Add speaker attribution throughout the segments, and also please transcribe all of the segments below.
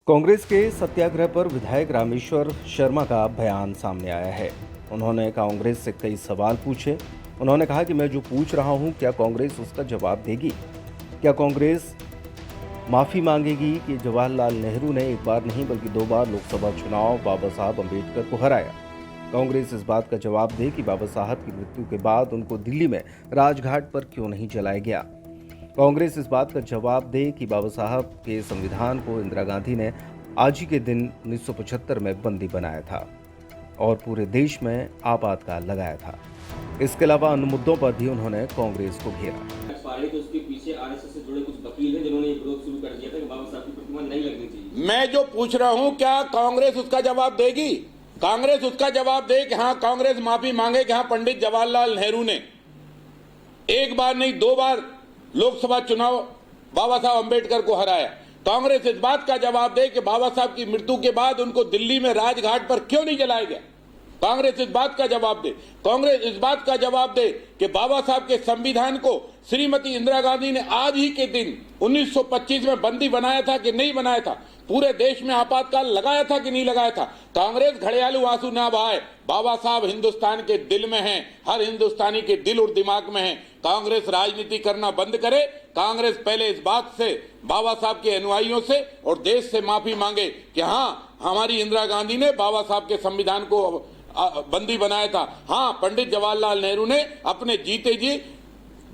Speaker 1: कांग्रेस के सत्याग्रह पर विधायक रामेश्वर शर्मा का बयान सामने आया है। उन्होंने कांग्रेस से कई सवाल पूछे। उन्होंने कहा कि मैं जो पूछ रहा हूं, क्या कांग्रेस उसका जवाब देगी? क्या कांग्रेस माफी मांगेगी कि जवाहरलाल नेहरू ने एक बार नहीं बल्कि 2 बार लोकसभा चुनाव बाबा साहब अम्बेडकर को हराया? कांग्रेस इस बात का जवाब दे कि बाबा साहब की मृत्यु के बाद उनको दिल्ली में राजघाट पर क्यों नहीं जलाया गया? कांग्रेस इस बात का जवाब दे कि बाबा साहब के संविधान को इंदिरा गांधी ने आज ही के दिन 1975 में बंदी बनाया था और पूरे देश में आपातकाल लगाया था। इसके अलावा अन्य मुद्दों पर भी उन्होंने कांग्रेस को घेरा।
Speaker 2: तो उसके पीछे आरएसएस से जुड़े कुछ वकील हैं जिन्होंने ये विरोध शुरू कर दिया था कि बाबा साहब की प्रतिमा नहीं लगनी चाहिए।
Speaker 3: मैं जो पूछ रहा हूं, क्या कांग्रेस उसका जवाब देगी? कांग्रेस उसका जवाब दे कि हाँ, कांग्रेस माफी मांगे कि हाँ, पंडित जवाहरलाल नेहरू ने एक बार नहीं 2 बार लोकसभा चुनाव बाबा साहब अम्बेडकर को हराया। कांग्रेस इस बात का जवाब दे कि बाबा साहब की मृत्यु के बाद उनको दिल्ली में राजघाट पर क्यों नहीं जलाया गया। कांग्रेस इस बात का जवाब दे। कांग्रेस इस बात का जवाब दे कि बाबा साहब के संविधान को श्रीमती इंदिरा गांधी ने आज ही के दिन 1925 में बंदी बनाया था कि नहीं बनाया था? पूरे देश में आपातकाल लगाया था कि नहीं लगाया था? कांग्रेस घड़ियालू आंसू ना बहाए। बाबा साहब हिंदुस्तान के दिल में हैं, हर हिंदुस्तानी के दिल और दिमाग में हैं। कांग्रेस राजनीति करना बंद करे। कांग्रेस पहले इस बात से, बाबा साहब के अनुयायियों से और देश से माफी मांगे कि हाँ, हमारी इंदिरा गांधी ने बाबा साहब के संविधान को बंदी बनाया था। हाँ, पंडित जवाहरलाल नेहरू ने अपने जीते जी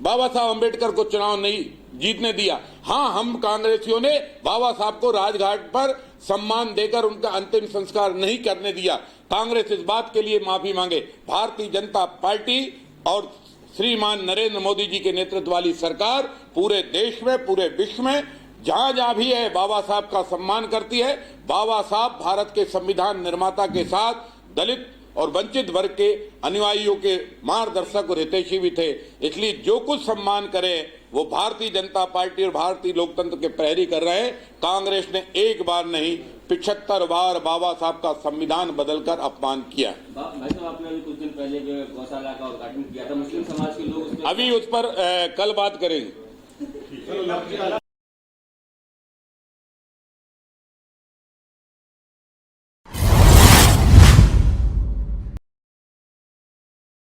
Speaker 3: बाबा साहब अम्बेडकर को चुनाव नहीं जीतने दिया। हाँ, हम कांग्रेसियों ने बाबा साहब को राजघाट पर सम्मान देकर उनका अंतिम संस्कार नहीं करने दिया। कांग्रेस इस बात के लिए माफी मांगे। भारतीय जनता पार्टी और श्रीमान नरेंद्र मोदी जी के नेतृत्व वाली सरकार पूरे देश में, पूरे विश्व में जहां जहां भी है, बाबा साहब का सम्मान करती है। बाबा साहब भारत के संविधान निर्माता के साथ दलित और वंचित वर्ग के अनुयायियों के मार्गदर्शक और हितैषी भी थे। इसलिए जो कुछ सम्मान करे वो भारतीय जनता पार्टी और भारतीय लोकतंत्र के प्रहरी कर रहे हैं। कांग्रेस ने एक बार नहीं 75 बार बाबा साहब का संविधान बदलकर अपमान किया।
Speaker 2: भाई साहब, आपने अभी कुछ दिन पहले गौशाला का उद्घाटन किया था। मुस्लिम समाज के लोग
Speaker 3: अभी उस पर कल बात करेंगे।